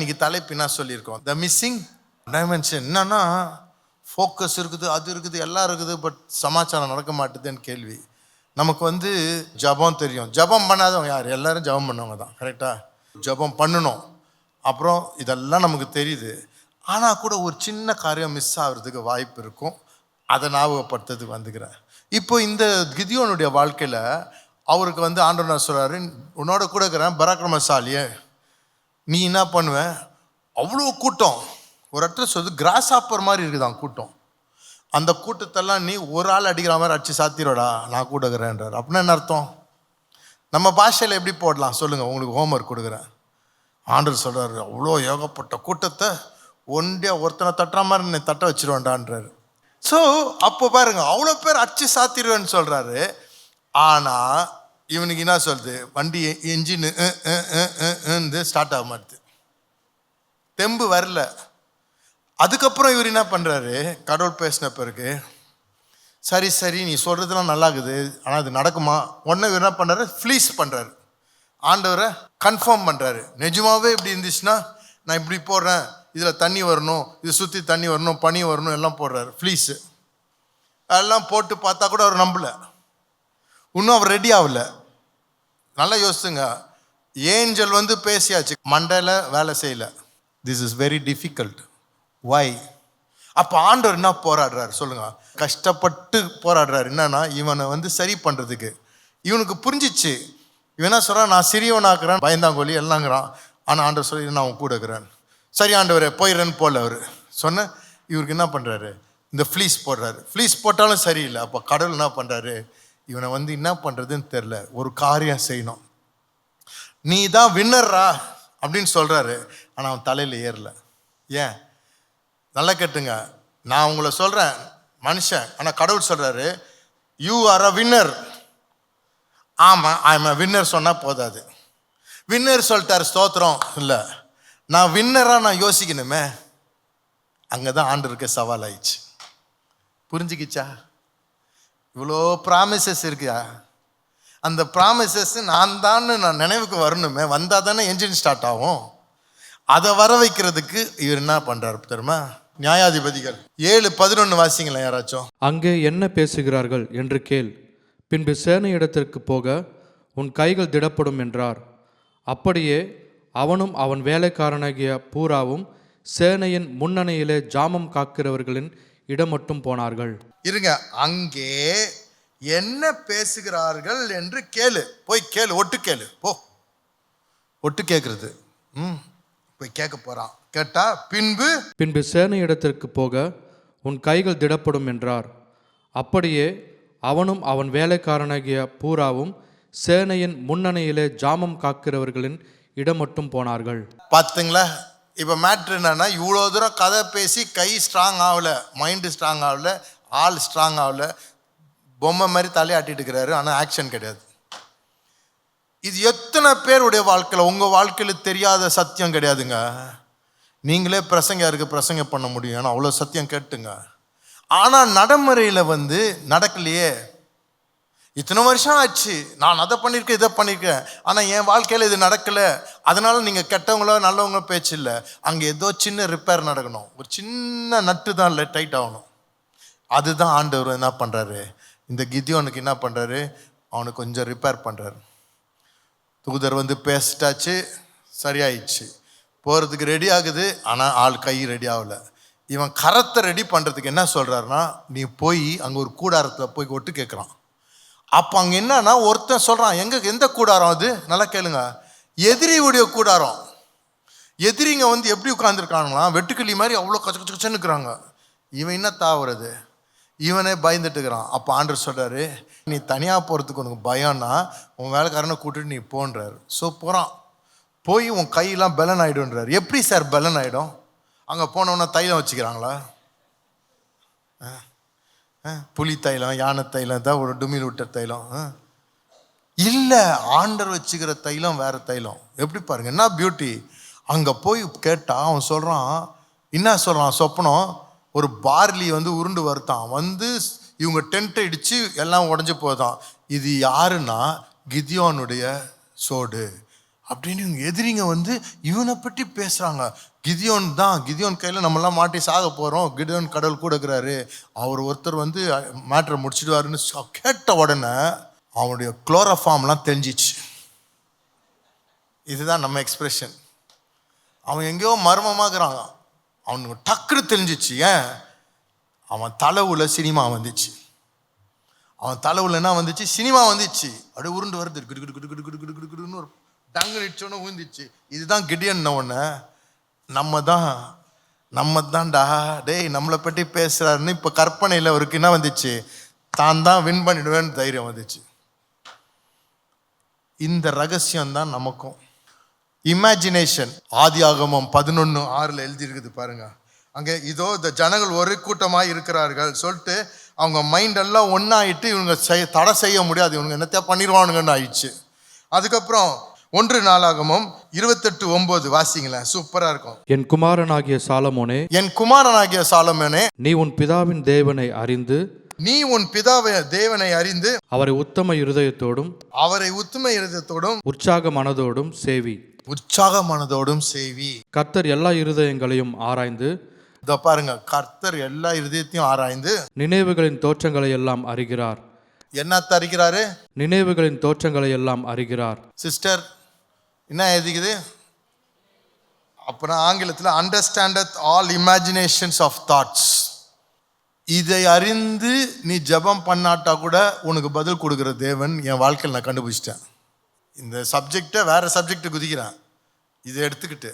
இன்னைக்கு தலைப்பு என்ன சொல்லியிருக்கோம்? த மிஸ்ஸிங் டைமென்ஷன். என்னன்னா ஃபோக்கஸ் இருக்குது, அது இருக்குது, எல்லாம் இருக்குது, பட் சமாச்சாரம் நடக்க மாட்டுதுன்னு கேள்வி. நமக்கு ஜபம் தெரியும். ஜபம் பண்ணாதவங்க யார்? எல்லாரும் ஜபம் பண்ணவங்க தான், கரெக்டாக? ஜபம் பண்ணணும், அப்புறம் இதெல்லாம் நமக்கு தெரியுது. ஆனால் கூட ஒரு சின்ன காரியம் மிஸ் ஆகிறதுக்கு வாய்ப்பு இருக்கும். அதை ஞாபகப்படுத்துறதுக்கு வந்துக்கிறேன். இப்போ இந்த கிதியோனுடைய வாழ்க்கையில் அவருக்கு ஆண்டவர் என்ன சொல்கிறாரு? உன்னோட கூட இருக்கிறேன் பராக்கிரமசாலியே, நீ என்ன பண்ணுவேன்? அவ்வளோ கூட்டம், ஒரு இடத்துல சொல்லுது கிராஸ் ஆப்பர் மாதிரி இருக்குதான் கூட்டம். அந்த கூட்டத்தெல்லாம் நீ ஒரு ஆள் அடிக்கிற மாதிரி அடிச்சு சாத்திரோடா, நான் கூட இருக்கிறேன்றார். அப்படின்னா என்ன அர்த்தம்? நம்ம பாஷையில் எப்படி போடலாம் சொல்லுங்கள்? உங்களுக்கு ஹோம்ஒர்க் கொடுக்குறேன். ஆண்டவர் சொல்கிறாரு, அவ்வளோ ஏகப்பட்ட கூட்டத்தை ஒன்றியா ஒருத்தனை தட்டுற மாதிரி நீ தட்ட வச்சிருவேன்டான்றாரு. ஸோ அப்போ பாருங்க, அவ்வளோ பேர் அடிச்சு சாத்திடுவேன்னு சொல்கிறாரு. ஆனால் இவனுக்கு என்ன சொல்லுது? வண்டி என்ஜின் ஸ்டார்ட் ஆக மாட்டுது, தெம்பு வரல. அதுக்கப்புறம் இவர் என்ன பண்ணுறாரு? கடவுள் பேசின பிறகு, சரி நீ சொல்கிறதுலாம் நல்லா இருக்குது, ஆனால் அது நடக்குமா? உடனே இவர் என்ன பண்ணுறாரு? ஃப்ளீஸ் பண்ணுறாரு, ஆண்டவரை கன்ஃபார்ம் பண்ணுறாரு. நிஜமாவே இப்படி இருந்துச்சுன்னா நான் இப்படி போடுறேன், இதில் தண்ணி வரணும், இது சுற்றி தண்ணி வரணும், பனி வரணும், எல்லாம் போடுறாரு ஃப்ளீஸு. அதெல்லாம் போட்டு பார்த்தா கூட அவர் நம்பலை, இன்னும் அவர் ரெடி ஆகலை. நல்லா யோசிச்சுங்க, ஏஞ்சல் பேசியாச்சு, மண்டையில் வேலை செய்யலை. This is very difficult. Why? அப்போ ஆண்டவர் என்ன போராடுறாரு சொல்லுங்க? கஷ்டப்பட்டு போராடுறாரு. என்னன்னா இவனை சரி பண்ணுறதுக்கு. இவனுக்கு புரிஞ்சிச்சு. இவன் என்ன சொல்கிறான்? நான் சிறியவனாக்குறேன், பயந்தாங்கோலி எல்லாங்கிறான். ஆனால் ஆண்டவர் சொல்லி நான் அவன் கூட இருக்கிறேன். சரி ஆண்டவரே போயிடுறேன்னு போல அவர் சொன்ன. இவருக்கு என்ன பண்ணுறாரு? இந்த ஃப்ளீஸ் போடுறாரு. ஃப்ளீஸ் போட்டாலும் சரியில்லை. அப்போ கடவுள் என்ன பண்ணுறாரு? இவனை என்ன பண்ணுறதுன்னு தெரில, ஒரு காரியம் செய்யணும், நீ தான் வின்னர்ரா அப்படின்னு சொல்கிறாரு. ஆனால் அவன் தலையில் ஏறல. ஏன்? நல்லா கேட்டுங்க, நான் உங்களை சொல்கிறேன் மனுஷன், ஆனால் கடவுள் சொல்கிறாரு யூ ஆர் அ வின்னர். ஆமாம், ஐ எம் அ வின்னர் சொன்னால் போதாது. வின்னர் சொல்லிட்டார், ஸ்தோத்திரம் இல்லை, நான் வின்னராக நான் யோசிக்கணுமே. அங்கே தான் ஆண்டவருக்கு சவால் ஆயிடுச்சு. புரிஞ்சுக்கிச்சா? இவ்வளோ ப்ராமிசஸ் இருக்குயா, அந்த ப்ராமிசஸ் நான் நினைவுக்கு வரணுமே. வந்தால் தானே என்ஜின் ஸ்டார்ட் ஆகும். அதை வர வைக்கிறதுக்கு இவர் என்ன பண்ணுறாரு தெரியுமா? நியாயாதிபதிகள் 7:11 வாசிங்களேன் யாராச்சும். அங்கே என்ன பேசுகிறார்கள் என்று கேள், பின்பு சேனை இடத்திற்கு போக உன் கைகள் திடப்படும் என்றார். அப்படியே அவனும் அவன் வேலைக்காரனாகிய பூராவும் சேனையின் முன்னணியிலே ஜாமம் காக்கிறவர்களின் இடம் மட்டும் போனார்கள். இருங்க, அங்கே என்ன பேசுகிறார்கள் என்று கேளு, போய் கேளு, ஒட்டு கேளு, போ. ஒட்டு கேட்கறது போய் கேட்க போறான். கேட்டா பின்பு சேனை இடத்திற்கு போக உன் கைகள் திடப்படும் என்றார். அப்படியே அவனும் அவன் வேலைக்காரனாகிய பூராவும் சேனையின் முன்னணியிலே ஜாமம் காக்கிறவர்களின் இடம் மட்டும் போனார்கள். பார்த்துங்களா? இப்போ மேட்ரு என்னன்னா, இவ்வளோ தூரம் கதை பேசி கை ஸ்ட்ராங் ஆகலை, மைண்டு ஸ்ட்ராங் ஆகலை, ஆள் ஸ்ட்ராங் ஆகலை, பொம்மை மாதிரி தலையாட்டிட்டு இருக்கிறாரு, ஆனால் ஆக்ஷன் கிடையாது. இது எத்தனை பேருடைய வாழ்க்கையில், உங்கள் வாழ்க்கையில் தெரியாத சத்தியம் கிடையாதுங்க. நீங்களே பிரசங்க பிரசங்கம் பண்ண முடியும், ஆனால் அவ்வளோ சத்தியம் கேட்டுங்க. ஆனால் நடைமுறையில் நடக்கலையே. இத்தனை வருஷம் ஆச்சு, நான் அதை பண்ணியிருக்கேன், இதை பண்ணியிருக்கேன், ஆனால் என் வாழ்க்கையில் இது நடக்கலை. அதனால் நீங்கள் கெட்டவங்களோ நல்லவங்களோ பேச்சு இல்லை. அங்கே ஏதோ சின்ன ரிப்பேர் நடக்கணும், ஒரு சின்ன நட்டு தான் இல்லை டைட் ஆகணும். அதுதான் ஆண்டவர் என்ன பண்ணுறாரு? இந்த கிதியோனுக்கு என்ன பண்ணுறாரு? அவனுக்கு கொஞ்சம் ரிப்பேர் பண்ணுறாரு. தூதர் பேசிட்டாச்சு, சரியாயிடுச்சு, போகிறதுக்கு ரெடி ஆகுது. ஆனால் ஆள் கை ரெடி ஆகலை. இவன் கரத்தை ரெடி பண்ணுறதுக்கு என்ன சொல்கிறாருன்னா, நீ போய் அங்கே ஒரு கூடாரத்தில் போய் ஒட்டு கேட்குறான். அப்போ அங்கே என்னன்னா, ஒருத்தன் சொல்கிறான், எந்த கூடாரம் அது? நல்லா கேளுங்க, எதிரியுடைய கூடாரம். எதிரிங்க எப்படி உட்காந்துருக்கானுங்களாம், வெட்டுக்கிளி மாதிரி அவ்வளோ கச்ச கச்சன்னு இருக்கிறாங்க. இவன் என்ன தாவுறது? இவனே பயந்துட்டு இருக்கிறான். அப்போ ஆண்டவர் சொல்கிறாரு, நீ தனியாக போகிறதுக்கு உனக்கு பயம்னா உன் வேலைக்காரனை கூட்டிட்டு நீ போன்றாரு. ஸோ போகிறான். போய் உன் கையெல்லாம் பலன் ஆகிடுன்றார். எப்படி சார் பலன் ஆகிடும்? அங்கே போனோன்னா தைலம் வச்சுக்கிறாங்களா? புலி தைலம், யானை தைலம் தான், ஒரு டுமில் விட்ட தைலம் இல்லை. ஆண்டர் வச்சுக்கிற தைலம் வேறு தைலம். எப்படி பாருங்க, என்ன பியூட்டி. அங்கே போய் கேட்டால் அவன் சொல்கிறான், என்ன சொல்கிறான்? சொப்பனம், ஒரு பார்லி உருண்டு வருத்தான், இவங்க டென்ட்டை இடித்து எல்லாம் உடஞ்சி போதான். இது யாருன்னா கிதியோனுடைய சோடு. அப்படின்னு இவங்க எதிரிங்க வந்து இவனை பற்றி பேசுகிறாங்க. கிதியோன் கையில் நம்மளாம் மாட்டி சாக போகிறோம், கிதியோன் கடவுள் கூட இருக்கிறாரு, அவர் ஒருத்தர் வந்து மேட்ரை முடிச்சிடுவாருன்னு கேட்ட உடனே அவனுடைய குளோரோஃபார்ம்லாம் தெரிஞ்சிச்சு. இதுதான் நம்ம எக்ஸ்பிரஷன். அவன் எங்கேயோ மர்மமாகறாங்க, அவனுக்கு டக்குன்னு தெரிஞ்சிச்சு. ஏன்? அவன் தலைவுல சினிமா வந்துச்சு. அவன் தலைவுல என்ன வந்துச்சு? சினிமா வந்துச்சு. அப்படியே உருண்டு வருது, கிடு கிடு கிடு கிடு கிடு கிடு கிடு கிடுன்னு ஒரு டங்கு இடிச்சோன்னு ஊந்துச்சு. இதுதான் கிடியன். ஒன்று நம்ம தான்டா டேய் நம்மளை பற்றி பேசுகிறாருன்னு இப்போ கற்பனையில் அவருக்கு என்ன வந்துச்சு? தான் தான் வின் பண்ணிடுவேன்னு தைரியம் வந்துச்சு. இந்த ரகசியம்தான் நமக்கும். இமேஜினேஷன். ஆதியாகமம் 11:6 எழுதியிருக்குது பாருங்க. அங்கே இதோ இந்த ஜனங்கள் ஒரு கூட்டமாக இருக்கிறார்கள் சொல்லிட்டு அவங்க மைண்டெல்லாம் ஒன்றாயிட்டு இவங்க தடை செய்ய முடியாது, இவங்க என்னத்தையா பண்ணிடுவானுங்கன்னு ஆயிடுச்சு. அதுக்கப்புறம் 1 நாளாகமம் 28:9 வாசிங்களேன், சூப்பராக இருக்கும். என் குமாரனாகிய சாலமோனே, நீ உன் பிதாவின் தேவனை அறிந்து அவரை உத்தம இருதயத்தோடும் உற்சாக மனதோடும் சேவி. கர்த்தர் எல்லா இருதயங்களையும் ஆராய்ந்து, இதோ பாருங்க, கர்த்தர் எல்லா இருதயத்தையும் ஆராய்ந்து நினைவுகளின் தோற்றங்களை எல்லாம் அறிகிறார். என்னத்த அறிகிறாரு? நினைவுகளின் தோற்றங்களை எல்லாம் அறிகிறார். சிஸ்டர் என்ன எழுதிக்குது? அப்புறம் ஆங்கிலத்தில் அண்டர்ஸ்டாண்டத் ஆல் இமேஜினேஷன்ஸ் ஆஃப் தாட்ஸ். இதை அறிந்து நீ ஜெபம் பண்ணாட்டா கூட உனக்கு பதில் கொடுக்குற தேவன் என் வாழ்க்கையில் நான் கண்டுபிடிச்சிட்டேன். இந்த சப்ஜெக்டை வேற சப்ஜெக்டை குதிக்கிறேன். இதை எடுத்துக்கிட்டு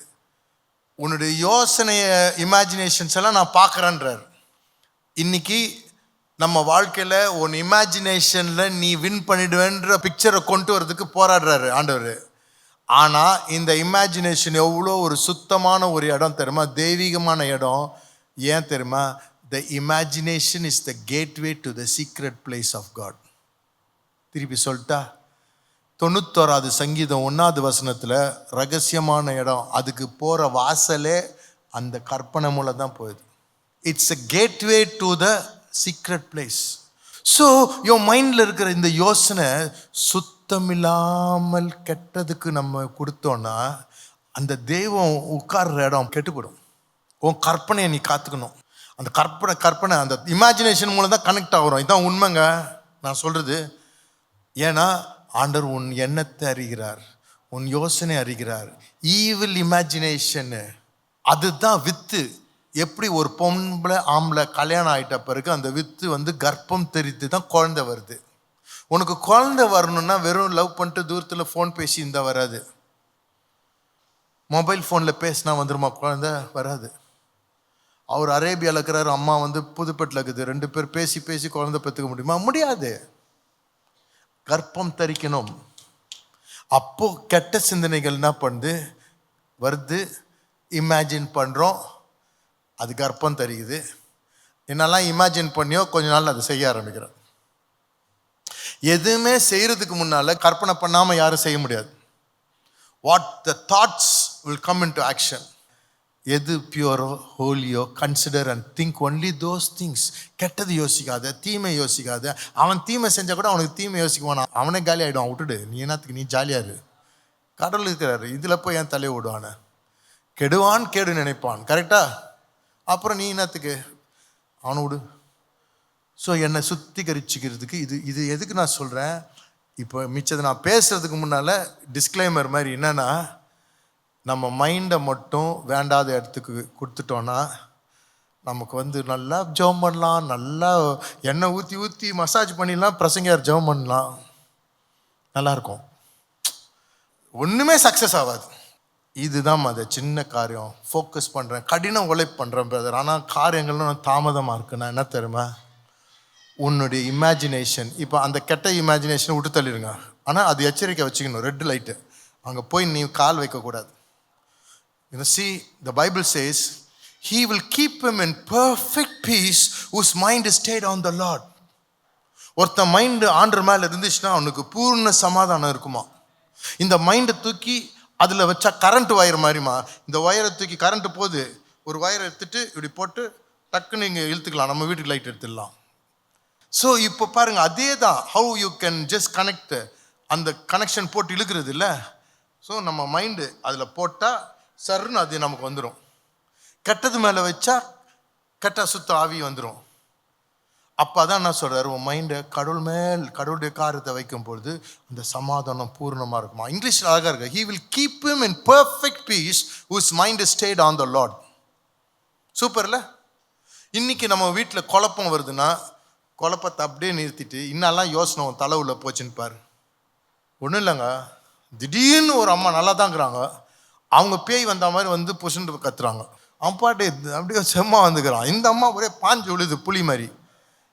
உன்னுடைய யோசனைய இமேஜினேஷன்ஸ் எல்லாம் நான் பார்க்குறேன்றார். இன்னைக்கு நம்ம வாழ்க்கையில் உன் இமேஜினேஷனில் நீ வின் பண்ணிடுவேன்ற பிக்சரை கொண்டு வரதுக்கு போராடுறாரு ஆண்டவர். ஆனால் இந்த இமேஜினேஷன் எவ்வளோ ஒரு சுத்தமான ஒரு இடம் தெரியுமா? தெய்வீகமான இடம். ஏன் தெரியுமா? The imagination is the gateway to the secret place of God. திருப்பி சொல்லிட்டா, 91 சங்கீதம் 1 ரகசியமான இடம், அதுக்கு போகிற வாசலே அந்த கற்பனை மூலம் தான் போகுது. It's a gateway to the secret place. So your மைண்டில் இருக்கிற இந்த யோசனை சுத்தமில்லாமல் கெட்டதுக்கு நம்ம கொடுத்தோன்னா அந்த தெய்வம் உட்கார்ற இடம் கெட்டுப்படும். உன் கற்பனையை நீ காத்துக்கணும். அந்த கற்பனை அந்த இமேஜினேஷன் மூலம் தான் கனெக்ட் ஆகிறோம். இதுதான் உண்மைங்க நான் சொல்கிறது. ஏன்னா ஆண்டவர் உன் எண்ணத்தை அறிகிறார், உன் யோசனை அறிகிறார். ஈவில் இமேஜினேஷன் அதுதான் வித்து. எப்படி ஒரு பொம்பளை ஆம்பளை கல்யாணம் ஆகிட்ட பிறகு அந்த வித்து வந்து கர்ப்பம் தெரித்து தான் குழந்தை வருது. உனக்கு குழந்தை வரணும்னா வெறும் லவ் பண்ணிட்டு தூரத்தில் ஃபோன் பேசி இருந்தால் வராது. மொபைல் ஃபோனில் பேசினா வந்துருமா குழந்தை? வராது. அவர் அரேபியாவில் இருக்கிறாரு, அம்மா வந்து புதுப்பேட்டில் இருக்குது, 2 பேர் பேசி பேசி குழந்தை பெற்றுக்க முடியுமா? முடியாது. கர்ப்பம் தரிக்கணும். அப்போ கெட்ட சிந்தனைகள் என்ன பண்ணுது? வருது, இமேஜின் பண்ணுறோம், அது கர்ப்பம் தரிக்குது. என்னெல்லாம் இமேஜின் பண்ணியோ கொஞ்ச நாள் அதை செய்ய ஆரம்பிக்கிறோம். எதுவுமே செய்கிறதுக்கு முன்னால் கற்பனை பண்ணாமல் யாரும் செய்ய முடியாது. What the thoughts will come into action. எது பியூரோ ஹோலியோ consider and think only those things. கெட்டது யோசிக்காத, தீமை யோசிக்காத. அவன் தீமை செஞ்சால் கூட அவனுக்கு தீமை யோசிக்குவானா? அவனே காலி ஆகிடும். விட்டுடு, நீ என்னத்துக்கு, நீ ஜாலியாக இரு. கடவுள் இருக்கிறாரு, இதில் போய் ஏன் தலையை விடுவான? கெடுவான் கேடு நினைப்பான். கரெக்டா? அப்புறம் நீ என்னத்துக்கு அவனை விடு. ஸோ என்னை சுத்திகரிச்சுக்கிறதுக்கு இது எதுக்கு நான் சொல்கிறேன்? இப்போ மிச்சத்தை நான் பேசுகிறதுக்கு முன்னால் டிஸ்க்ளைமர் மாதிரி என்னென்னா, நம்ம மைண்டை மட்டும் வேண்டாத இடத்துக்கு கொடுத்துட்டோன்னா நமக்கு வந்து நல்லா ஜெபம் பண்ணலாம், நல்லா எண்ணெய் ஊற்றி ஊற்றி மசாஜ் பண்ணிடலாம், பிரசங்கியார் ஜெபம் பண்ணலாம், நல்லாயிருக்கும். ஒன்றுமே சக்ஸஸ் ஆகாது. இதுதான் அது சின்ன காரியம். ஃபோக்கஸ் பண்ணுறேன், கடின உழைப்பு பண்ணுறேன் பிரதர், ஆனால் காரியங்கள்லாம் தாமதமாக இருக்குது. நான் என்ன தெரியுமா? உன்னுடைய இமேஜினேஷன். இப்போ அந்த கெட்ட இமேஜினேஷனை விட்டு தள்ளிடுங்க. ஆனால் அது எச்சரிக்கை வச்சுக்கணும். ரெட் லைட்டு, அங்கே போய் நீ கால் வைக்கக்கூடாது. See, the Bible says, He will keep him in perfect peace whose mind is stayed on the Lord. ஒருத்த மைண்டு ஆண்டவர் மேலே இருந்துச்சுன்னா அவனுக்கு பூர்ண சமாதானம் இருக்குமா. இந்த மைண்டை தூக்கி அதில் வச்சா கரண்ட் வயர் மாதிரிமா. இந்த ஒயரை தூக்கி கரண்ட்டு போகுது, ஒரு ஒயரை எடுத்துட்டு இப்படி போட்டு டக்குன்னு இங்கே இழுத்துக்கலாம், நம்ம வீட்டுக்கு லைட் எடுத்துடலாம். ஸோ இப்போ பாருங்க, அதே தான். How you can just connect, அந்த கனெக்ஷன் போட்டு இழுக்கிறது இல்லை. ஸோ நம்ம மைண்டு அதில் போட்டால் சருன்னு அது நமக்கு வந்துடும். கெட்டது மேலே வச்சா கெட்ட சுத்த ஆவி வந்துடும். அப்போ அதான் என்ன சொல்கிறார், உன் மைண்டை கடவுளுடைய காரியத்தை வைக்கும் பொழுது அந்த சமாதானம் பூர்ணமாக இருக்குமா. இங்கிலீஷில் அழகாக இருக்கு, he will keep him in perfect peace whose mind is stayed on the Lord. சூப்பர்ல. இன்னைக்கு நம்ம வீட்டில் குழப்பம் வருதுன்னா குழப்பத்தை அப்படியே நிறுத்திட்டு இன்னெல்லாம் யோசனை உன் தலை உள்ள போச்சுன்னு பாரு. ஒன்றும் இல்லைங்க, திடீர்னு ஒரு அம்மா நல்லா தாங்கிறாங்க, அவங்க பேய் வந்த மாதிரி வந்து புஷுன்னு கத்துறாங்க, அவன் பாட்டு அப்படியே செம்மா வந்துக்கிறான். இந்த அம்மா ஒரே பாஞ்சு விழுது புலி மாதிரி.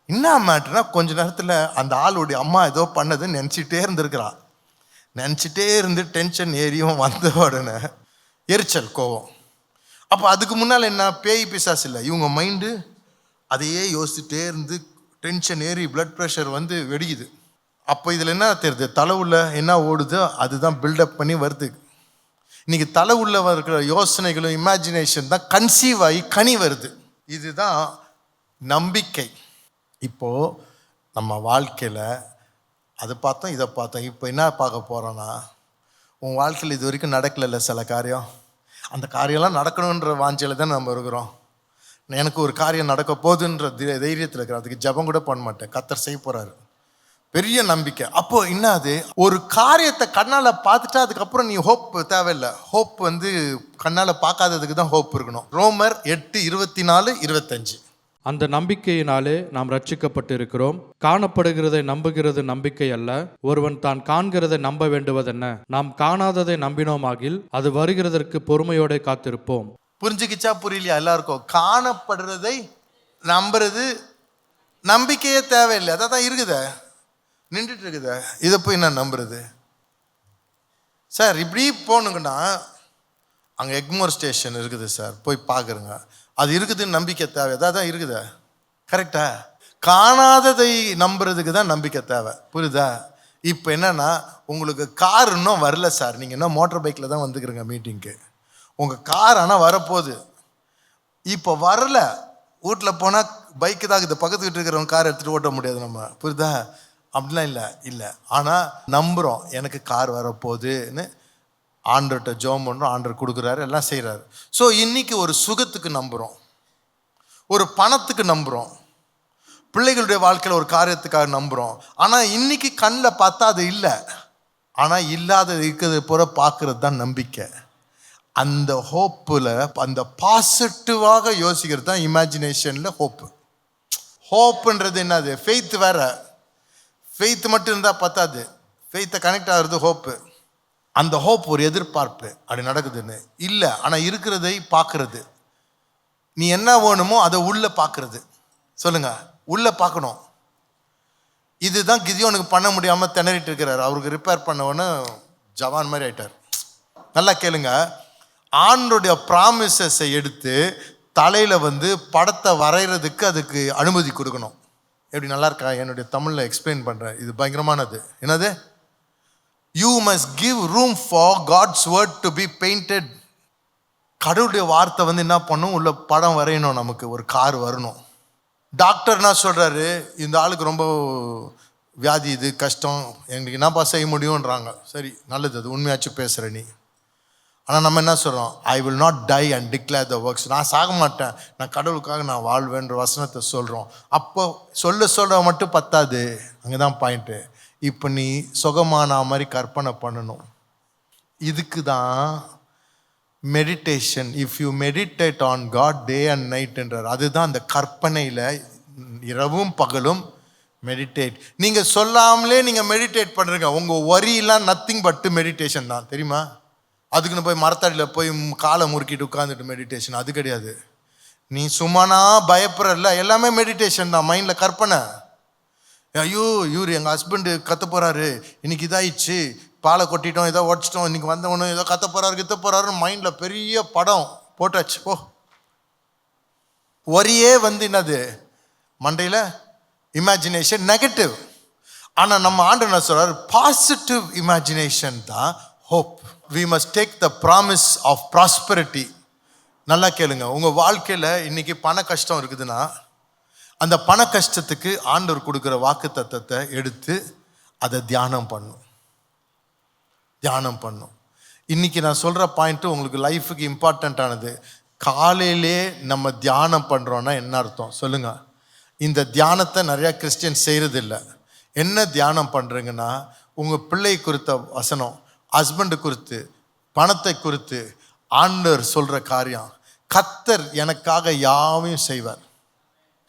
என்ன மேட்ருனா கொஞ்ச நேரத்தில் அந்த ஆளுடைய அம்மா ஏதோ பண்ணதுன்னு நினச்சிட்டே இருந்திருக்கிறான். நினச்சிட்டே இருந்து டென்ஷன் ஏறியும் வந்த உடனே எரிச்சல், கோவம். அப்போ அதுக்கு முன்னால் என்ன, பேய் பிசாசு இல்லை, இவங்க மைண்டு அதையே யோசிச்சுட்டே இருந்து டென்ஷன் ஏறி பிளட் ப்ரெஷர் வந்து வெடிக்குது. அப்போ இதில் என்ன தெரியுது, தலை உள்ள என்ன ஓடுதோ அதுதான் பில்டப் பண்ணி வருது. இன்னைக்கு தலை உள்ள இருக்கிற யோசனைகளும் இமேஜினேஷன் தான் கன்சீவ் ஆகி கனி வருது. இதுதான் நம்பிக்கை. இப்போது நம்ம வாழ்க்கையில் அதை பார்த்தோம் இதை பார்த்தோம், இப்போ என்ன பார்க்க போகிறோன்னா, உன் வாழ்க்கையில் இது வரைக்கும் நடக்கலைல்ல சில காரியம், அந்த காரியம்லாம் நடக்கணுன்ற வாஞ்சையில் தான் நம்ம இருக்கிறோம். எனக்கு ஒரு காரியம் நடக்க போகுதுன்ற தைரியத்தில் இருக்கிறேன், அதுக்கு ஜெபம் கூட பண்ண மாட்டேன், கர்த்தர் செய்ய போகிறாரு, பெரிய நம்பிக்கை. அப்போது என்ன, அது ஒரு காரியத்தை கண்ணால் பார்த்துட்டா அதுக்கப்புறம் நீ ஹோப் தேவையில்லை. ஹோப் வந்து கண்ணால் பார்க்காததுக்கு தான் ஹோப் இருக்கணும். ரோமர் 8:24-25. அந்த நம்பிக்கையினாலே நாம் ரட்சிக்கப்பட்டு இருக்கிறோம். காணப்படுகிறதை நம்புகிறது நம்பிக்கை அல்ல, ஒருவன் தான் காண்கிறதை நம்ப வேண்டுவதென்ன. நாம் காணாததை நம்பினோமாகில் அது வருகிறதற்கு பொறுமையோட காத்திருப்போம். புரிஞ்சுக்கிச்சா புரியலையா எல்லாருக்கும்? காணப்படுறதை நம்புறது நம்பிக்கையே தேவையில்லை, அதான் தான் இருக்குத, நின்றுட்டு இருக்குத, இதை போய் நான் நம்புறது. சார் இப்படி போகணுங்கன்னா அங்கே எக்மோர் ஸ்டேஷன் இருக்குது சார், போய் பார்க்குறேங்க, அது இருக்குதுன்னு நம்பிக்கை தேவை, அதான் தான் இருக்குதா, கரெக்டா? காணாததை நம்புறதுக்கு தான் நம்பிக்கை தேவை, புரியுதா? இப்போ என்னன்னா, உங்களுக்கு கார் இன்னும் வரல சார், நீங்கள் இன்னும் மோட்டர் பைக்கில் தான் வந்துக்கிறீங்க மீட்டிங்க்கு, உங்கள் கார் ஆனால் வரப்போகுது, இப்போ வரல, வீட்டில் போனால் பைக்கு தான் இது, பக்கத்து வீட்டு இருக்கிறவங்க கார் எடுத்துகிட்டு ஓட்ட முடியாது நம்ம, புரியுதா? அப்படிலாம் இல்லை, ஆனால் நம்புகிறோம் எனக்கு கார் வரப்போகுதுன்னு. ஆண்டர்கிட்ட ஜெபம் பண்ணுறோம், ஆண்டர் கொடுக்குறாரு, எல்லாம் செய்கிறாரு. ஸோ இன்னைக்கு ஒரு சுகத்துக்கு நம்புகிறோம், ஒரு பணத்துக்கு நம்புகிறோம், பிள்ளைகளுடைய வாழ்க்கையில் ஒரு காரியத்துக்காக நம்புகிறோம். ஆனால் இன்னைக்கு கண்ணில் பார்த்தா அது இல்லை, ஆனால் இல்லாத இருக்கிறது போல பார்க்கறது தான் நம்பிக்கை. அந்த ஹோப்பில் அந்த பாசிட்டிவாக யோசிக்கிறது தான் இமேஜினேஷனில் ஹோப்பு. ஹோப்புன்றது என்னது? ஃபெய்த் வேற. ஃபெய்த் மட்டும் இருந்தால் பத்தாது, ஃபெய்த்தை கனெக்ட் ஆகிறது ஹோப்பு. அந்த ஹோப் ஒரு எதிர்பார்ப்பு, அப்படி நடக்குதுன்னு இல்லை, ஆனால் இருக்கிறதை பார்க்கறது. நீ என்ன வேணுமோ அதை உள்ளே பார்க்கறது. சொல்லுங்க, உள்ளே பார்க்கணும். இதுதான் கிதியோனுக்கு பண்ண முடியாமல் திணறிட்டு இருக்கிறார். அவருக்கு ரிப்பேர் பண்ணவொன்னு ஜவான் மாதிரி ஆயிட்டார். நல்லா கேளுங்க, ஆண்டோடைய ப்ராமிசஸை எடுத்து தலையில் வந்து படத்தை வரைகிறதுக்கு அதுக்கு அனுமதி கொடுக்கணும். எப்படி நல்லா இருக்கா? என்னுடைய தமிழில் எக்ஸ்பிளைன் பண்ணுறேன், இது பயங்கரமானது. என்னது? You must give room for God's word to be painted. கடவுளுடைய வார்த்தை வந்து என்ன பண்ணும், உள்ள படம் வரையணும், நமக்கு ஒரு கார் வரணும். டாக்டர் என்ன சொல்கிறாரு, இந்த ஆளுக்கு ரொம்ப வியாதி, இது கஷ்டம், எங்களுக்கு என்னப்பா செய்ய முடியும்ன்றாங்க. சரி நல்லது, அது உண்மையாச்சும் பேசுகிற நீ. ஆனால் நம்ம என்ன சொல்கிறோம், I will not tie and declare the works, நான் சாக மாட்டேன், நான் கடவுளுக்காக நான் வாழ்வேன்ற வசனத்தை சொல்கிறோம். அப்போ சொல்ல மட்டும் பத்தாது, அங்கே தான் பாயிண்ட்டு. இப்போ நீ சுகமான மாதிரி கற்பனை பண்ணணும். இதுக்கு தான் meditation. If you meditate on God day and நைட்ன்றார். அதுதான் அந்த கற்பனையில் இரவும் பகலும் மெடிடேட். நீங்கள் சொல்லாமலே நீங்கள் மெடிடேட் பண்ணுறீங்க, உங்கள் வரியெல்லாம் நத்திங் பட்டு மெடிடேஷன் தான், தெரியுமா? அதுக்குன்னு போய் மரத்தடியில் போய் காலை முறுக்கிட்டு உட்காந்துட்டு மெடிடேஷன் அது கிடையாது. நீ சும்மானா பயப்படுறல, எல்லாமே மெடிடேஷன் தான், மைண்டில் கற்பனை. ஐயோ இவர் எங்கள் ஹஸ்பண்டு கத்த போகிறாரு, இன்னைக்கு இதாகிடுச்சு, பாலை கொட்டிட்டோம், ஏதோ உடச்சிட்டோம், இன்னைக்கு வந்தவனும் ஏதோ கத்த போகிறாருன்னு மைண்டில் பெரிய படம் போட்டாச்சு. ஓ, ஒரே வந்து என்னது மண்டையில் இமேஜினேஷன் நெகட்டிவ். ஆனால் நம்ம ஆண்டு என்ன சொல்றாரு, பாசிட்டிவ் இமேஜினேஷன் தான் hope. We must take the promise of prosperity. நல்லா கேளுங்க, உங்கள் வாழ்க்கையில் இன்னைக்கு பண கஷ்டம் இருக்குதுன்னா அந்த பண கஷ்டத்துக்கு ஆண்டவர் கொடுக்குற வாக்கு தத்தத்தை எடுத்து அதை தியானம் பண்ணும். இன்னைக்கு நான் சொல்கிற பாயிண்ட்டு உங்களுக்கு லைஃபுக்கு இம்பார்ட்டண்ட்டானது. காலையிலே நம்ம தியானம் பண்ணுறோன்னா என்ன அர்த்தம் சொல்லுங்கள்? இந்த தியானத்தை நிறையா கிறிஸ்டியன் செய்கிறதில்ல. என்ன தியானம் பண்ணுறீங்கன்னா, உங்கள் பிள்ளை குறித்த வசனம், ஹஸ்பண்டு குறித்து, பணத்தை குறித்து ஆண்டவர் சொல்கிற காரியம், கர்த்தர் எனக்காக யாவையும் செய்வார்.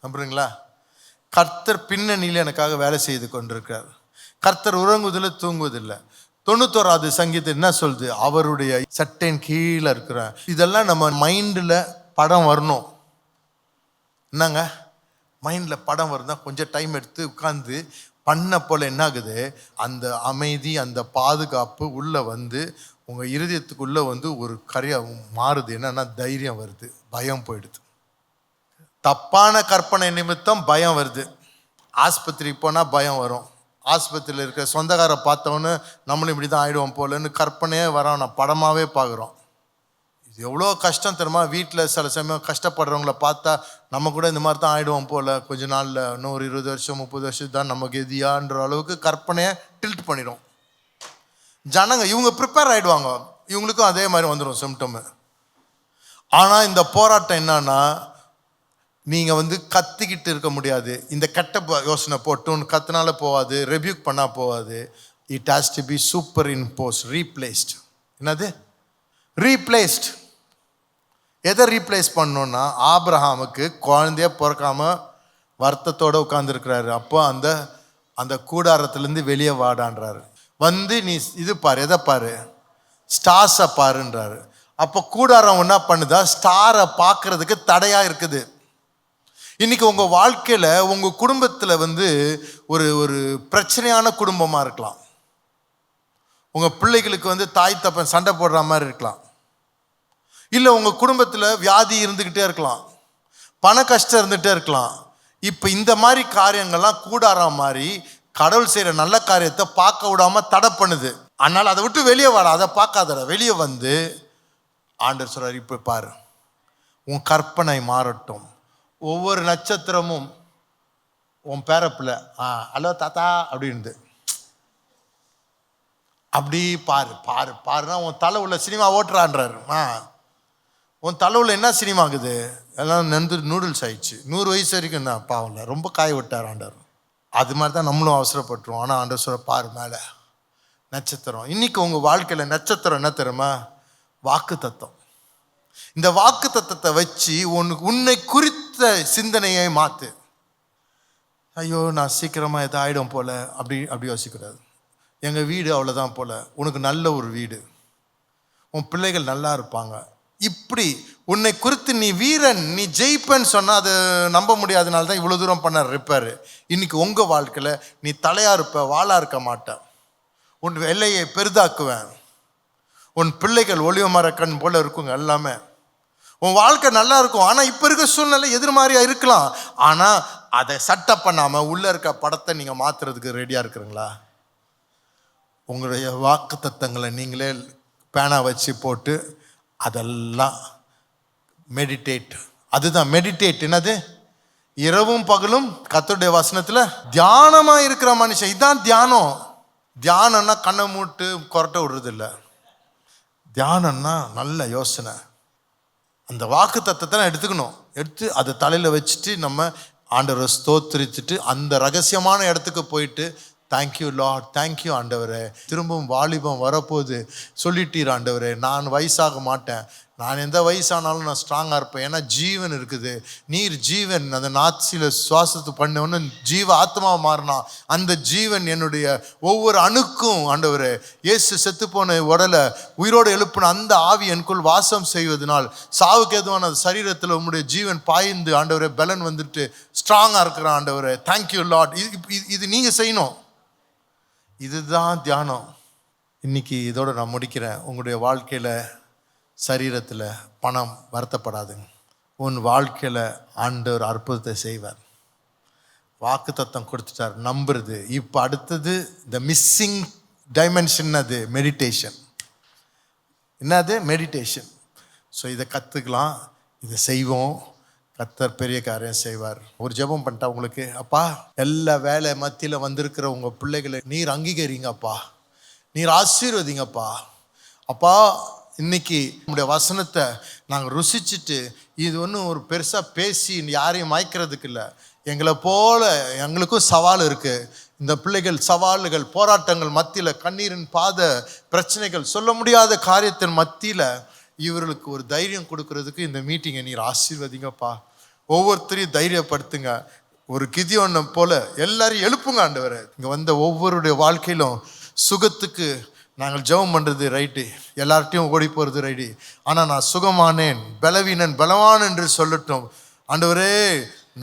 நம்புறீங்களா? கர்த்தர் பின்னணியில் எனக்காக வேலை செய்து கொண்டிருக்கிறார். கர்த்தர் உறங்குவதில்லை, தூங்குவதில்லை. 91வது சங்கீதம் என்ன சொல்லுது? அவருடைய சட்டையின் கீழே இருக்கிற. இதெல்லாம் நம்ம மைண்டில் படம் வரணும். என்னங்க மைண்டில் படம் வருதா? கொஞ்சம் டைம் எடுத்து உட்காந்து பண்ண போல் என்ன ஆகுது? அந்த அமைதி, அந்த பாதுகாப்பு உள்ளே வந்து உங்கள் இருதயத்துக்குள்ளே வந்து ஒரு கரையாக மாறுது. என்னன்னா தைரியம் வருது, பயம் போயிடுது. தப்பான கற்பனை நிமித்தம் பயம் வருது. ஆஸ்பத்திரிக்கு போனால் பயம் வரும். ஆஸ்பத்திரியில் இருக்கிற சொந்தக்காரை பார்த்தவொன்னு நம்மளும் இப்படி தான் ஆகிடுவோம் போலன்னு கற்பனையே வரோம். நான் படமாகவே பார்க்குறோம். இது எவ்வளோ கஷ்டம் தெரியுமா? வீட்டில் சில சமயம் கஷ்டப்படுறவங்கள பார்த்தா நம்ம கூட இந்த மாதிரி தான் ஆகிடுவோம் போல், கொஞ்ச நாளில் இன்னும் ஒரு 20 வருஷம் 30 வருஷம் தான் நமக்கு எதியான்ற அளவுக்கு கற்பனையை டில்ட் பண்ணிடும் ஜனங்க. இவங்க ப்ரிப்பேர் ஆகிடுவாங்க, இவங்களுக்கும் அதே மாதிரி வந்துடும் சிம்டமு. ஆனால் இந்த போராட்டம் என்னன்னா, நீங்கள் வந்து கத்திக்கிட்டு இருக்க முடியாது. இந்த கெட்ட யோசனை போட்டுன்னு கத்தினால போகாது, ரெபியூக் பண்ணால் போகாது. It has to be superimpose, replaced. என்னது ரீப்ளேஸ்ட்? எதை ரீப்ளேஸ் பண்ணோன்னா, ஆபிரஹாமுக்கு குழந்தைய பிறக்காம வருத்தத்தோடு உட்காந்துருக்கிறாரு. அப்போ அந்த அந்த கூடாரத்துலேருந்து வெளியே வாடான்றாரு. வந்து நீ இது பாரு, எதை பாரு? ஸ்டார்ஸை பாருன்றாரு. அப்போ கூடாரம் என்ன பண்ணுதா? ஸ்டாரை பார்க்கறதுக்கு தடையாக இருக்குது. இன்னைக்கு உங்கள் வாழ்க்கையில், உங்கள் குடும்பத்தில் வந்து ஒரு ஒரு பிரச்சனையான குடும்பமாக இருக்கலாம். உங்கள் பிள்ளைகளுக்கு வந்து தாய் தப்பன் சண்டை போடுற மாதிரி இருக்கலாம். இல்லை உங்கள் குடும்பத்தில் வியாதி இருந்துக்கிட்டே இருக்கலாம், பண கஷ்டம் இருந்துகிட்டே இருக்கலாம். இப்போ இந்த மாதிரி காரியங்கள்லாம் கூடாரம் மாதிரி கடவுள் செய்கிற நல்ல காரியத்தை பார்க்க விடாமல் தடை பண்ணுது. அதனால் அதை விட்டு வெளியே வாடா, அதை பார்க்காதடா. வெளியே வந்து ஆண்டவர் சொல்கிறார், இப்போ பாரு, உன் கற்பனை மாறட்டும். ஒவ்வொரு நட்சத்திரமும் உன் பேரப்பில் ஹலோ தாத்தா அப்படின்னு அப்படி பாரு பாரு பாருன்னா உன் தலை உள்ள சினிமா ஓட்டுறான்றாரு. உன் தலை உள்ள என்ன சினிமா ஆகுது? எல்லாம் நூடுல்ஸ் ஆயிடுச்சு. 100 வயசு வரைக்கும் தான் பாவம்ல, ரொம்ப காய விட்டார் ஆண்டவர். அது மாதிரி தான் நம்மளும் அவசரப்பட்டுருவோம். ஆனால் ஆண்டவர் சொல்ல, பாரு மேலே நட்சத்திரம். இன்னைக்கு உங்கள் வாழ்க்கையில் நட்சத்திரம் என்ன தெரியுமா? வாக்கு தத்தம். இந்த வாக்கு தத்தத்தை வச்சு உன்னை குறித்த சிந்தனையை மாற்று. ஐயோ நான் சீக்கிரமாக எதாவது ஆகிடும் போல் அப்படி யோசிக்கூடாது. எங்கள் வீடு அவ்வளோதான் போல், உனக்கு நல்ல ஒரு வீடு, உன் பிள்ளைகள் நல்லா இருப்பாங்க. இப்படி உன்னை குறித்து நீ வீரன், நீ ஜெயிப்பன்னு சொன்னால் அது நம்ப முடியாதனால தான் இவ்வளோ தூரம் பண்ண ரிப்பேர். இன்னைக்கு உங்கள் வாழ்க்கையில் நீ தலையாக இருப்ப, வாளாக இருக்க மாட்டேன். உன் எல்லையை பெரிதாக்குவேன். உன் பிள்ளைகள் ஒளிவ மர கண் போல இருக்குங்க எல்லாமே. உன் வாழ்க்கை நல்லா இருக்கும். ஆனால் இப்போ இருக்க சூழ்நிலை எதிர்மாறியாக இருக்கலாம். ஆனால் அதை சட்டை பண்ணாமல் உள்ளே இருக்க படத்தை நீங்கள் மாற்றுறதுக்கு ரெடியாக இருக்கிறீங்களா? உங்களுடைய வாக்கு தத்தங்களை நீங்களே பேனா வச்சு போட்டு அதெல்லாம் மெடிடேட். அதுதான் மெடிடேட். என்னது? இரவும் பகலும் கர்த்தருடைய வசனத்தில் தியானமாக இருக்கிற மனுஷன். இதுதான் தியானம். தியானம்னா கண்ணை மூட்டு கொரட்டை விடுறது இல்லை. தியானம்னா நல்ல யோசனை. அந்த வாக்கு தத்தத்தை எடுத்துக்கணும். எடுத்து அதை தலையில் வச்சுட்டு நம்ம ஆண்டவரை ஸ்தோத்திரிச்சுட்டு அந்த ரகசியமான இடத்துக்கு போயிட்டு, தேங்க்யூ லார்ட், தேங்க்யூ ஆண்டவரே, திரும்பவும் வாலிபம் வரப்போகுது சொல்லிட்டீர் ஆண்டவரே, நான் வயசாக மாட்டேன், நான் எந்த வயசானாலும் நான் ஸ்ட்ராங்காக இருப்பேன். ஏன்னா ஜீவன் இருக்குது, நீர் ஜீவன். அந்த நாட்சியில் சுவாசத்து பண்ணவொன்னு ஜீவ ஆத்மாவை மாறினா அந்த ஜீவன் என்னுடைய ஒவ்வொரு அணுக்கும் ஆண்டவரே, இயேசு செத்துப்போன உடலை உயிரோடு எழுப்பின அந்த ஆவி எனக்குள் வாசம் செய்வதனால் சாவுக்கு எதுவான சரீரத்தில் உங்களுடைய ஜீவன் பாய்ந்து ஆண்டவரே பலன் வந்துட்டு ஸ்ட்ராங்காக இருக்கிறான் ஆண்டவரே. Thank you Lord. இது நீங்கள் செய்யணும். இதுதான் தியானம். இன்னைக்கு இதோடு நான் முடிக்கிறேன். உங்களுடைய வாழ்க்கையில் சரீரத்தில் பணம் வருத்தப்படாதுங்க. உன் வாழ்க்கையில் ஆண்டவர் அற்புதத்தை செய்வார். வாக்கு தத்தம் கொடுத்துட்டார், நம்புறது. இப்போ அடுத்தது த மிஸ்ஸிங் டைமென்ஷன். அது மெடிடேஷன். என்னது? மெடிடேஷன். ஸோ இதை கற்றுக்கலாம், இதை செய்வோம். கர்த்தர் பெரிய காரியம் செய்வார். ஒரு ஜெபம் பண்ணிட்டா உங்களுக்கு, அப்பா எல்லா வேலை மத்தியில் வந்திருக்கிற உங்கள் பிள்ளைகளை நீர் அங்கீகரிங்கப்பா, நீர் ஆசீர்வதிங்கப்பா. அப்பா இன்னைக்கு நம்முடைய வசனத்தை நாங்கள் ருசிச்சுட்டு இது ஒன்றும் ஒரு பெருசாக பேசி யாரையும் மயக்கிறதுக்கு இல்லை, எங்களை போல எங்களுக்கும் சவால் இருக்குது. இந்த பிள்ளைகள் சவால்கள் போராட்டங்கள் மத்தியில், கண்ணீரின் பாத பிரச்சனைகள், சொல்ல முடியாத காரியத்தின் மத்தியில் இவர்களுக்கு ஒரு தைரியம் கொடுக்கறதுக்கு இந்த மீட்டிங்கை நீர் ஆசீர்வதிங்கப்பா. ஒவ்வொருத்தரையும் தைரியப்படுத்துங்க. ஒரு கிதியோனை போல எல்லாரையும் எழுப்புங்க ஆண்டவரே. இங்கே வந்த ஒவ்வொருடைய வாழ்க்கையிலும் சுகத்துக்கு நாங்கள் ஜெபம் பண்ணுறது ரைட்டு, எல்லார்ட்டையும் ஓடி போகிறது ரைட்டு, ஆனால் நான் சுகமானேன், பலவீனன் பலவான் என்று சொல்லட்டும் ஆண்டவரே.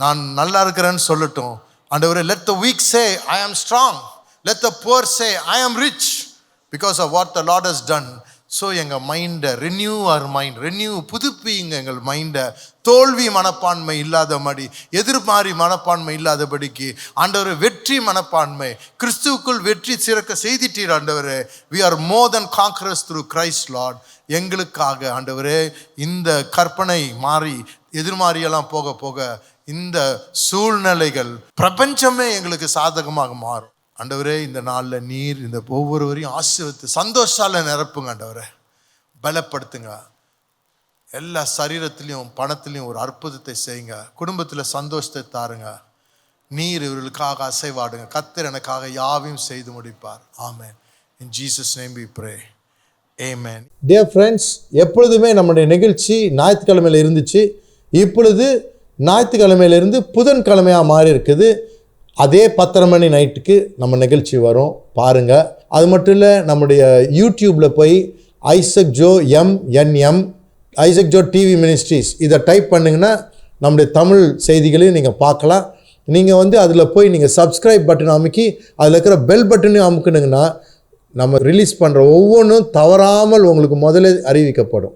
நான் நல்லா இருக்கிறேன்னு சொல்லட்டும் ஆண்டவரே. let the weak say I am strong, let the poor say I am rich because of what the Lord has done. So எங்கள் மைண்டை ரெனியூ புதுப்பிங்க எங்கள் மைண்டை. தோல்வி மனப்பான்மை இல்லாதபடி, எதிர்மாறி மனப்பான்மை இல்லாதபடிக்கு ஆண்டவர் வெற்றி மனப்பான்மை, கிறிஸ்துவுக்குள் வெற்றி சிறக்க செய்திட்டீர் ஆண்டவரே. we are more than conquerors through Christ Lord. எங்களுக்காக ஆண்டவரே இந்த கற்பனை மாறி எதிர்மாறியெல்லாம் போக போக இந்த சூழ்நிலைகள் பிரபஞ்சமே எங்களுக்கு சாதகமாக மாறும் ஆண்டவரே. இந்த நாளில் நீர் இந்த ஒவ்வொருவரையும் ஆசீர்வதித்து சந்தோஷால நிரப்புங்க ஆண்டவரே. பலப்படுத்துங்க. எல்லா சரீரத்திலையும் பணத்திலையும் ஒரு அற்புதத்தை செய்யுங்க. குடும்பத்தில் சந்தோஷத்தை தாருங்க. நீர் இவர்களுக்காக அசைவாடுங்க. கர்த்தர் எனக்காக யாவையும் செய்து முடிப்பார். ஆமென். In Jesus name we pray. Amen. Dear friends, எப்பொழுதுமே நம்முடைய நிகழ்ச்சி ஞாயிற்றுக்கிழமையில் இருந்துச்சு. இப்பொழுது ஞாயிற்றுக்கிழமையிலிருந்து புதன்கிழமையாக மாறி இருக்குது. அதே 10:30 மணி நைட்டுக்கு நம்ம நிகழ்ச்சி வரும், பாருங்கள். அது மட்டும் இல்லை, நம்முடைய யூடியூப்பில் போய் Isaac Joe MNM Isaac Joe TV ministries இதை டைப் பண்ணிங்கன்னா நம்முடைய தமிழ் செய்திகளையும் நீங்கள் பார்க்கலாம். நீங்கள் அதில் போய் நீங்கள் சப்ஸ்கிரைப் பட்டன் அமுக்கி அதில் இருக்கிற பெல் பட்டனையும் அமுக்குனிங்கன்னா நம்ம ரிலீஸ் பண்ணுற ஒவ்வொன்றும் தவறாமல் உங்களுக்கு முதல்ல அறிவிக்கப்படும்.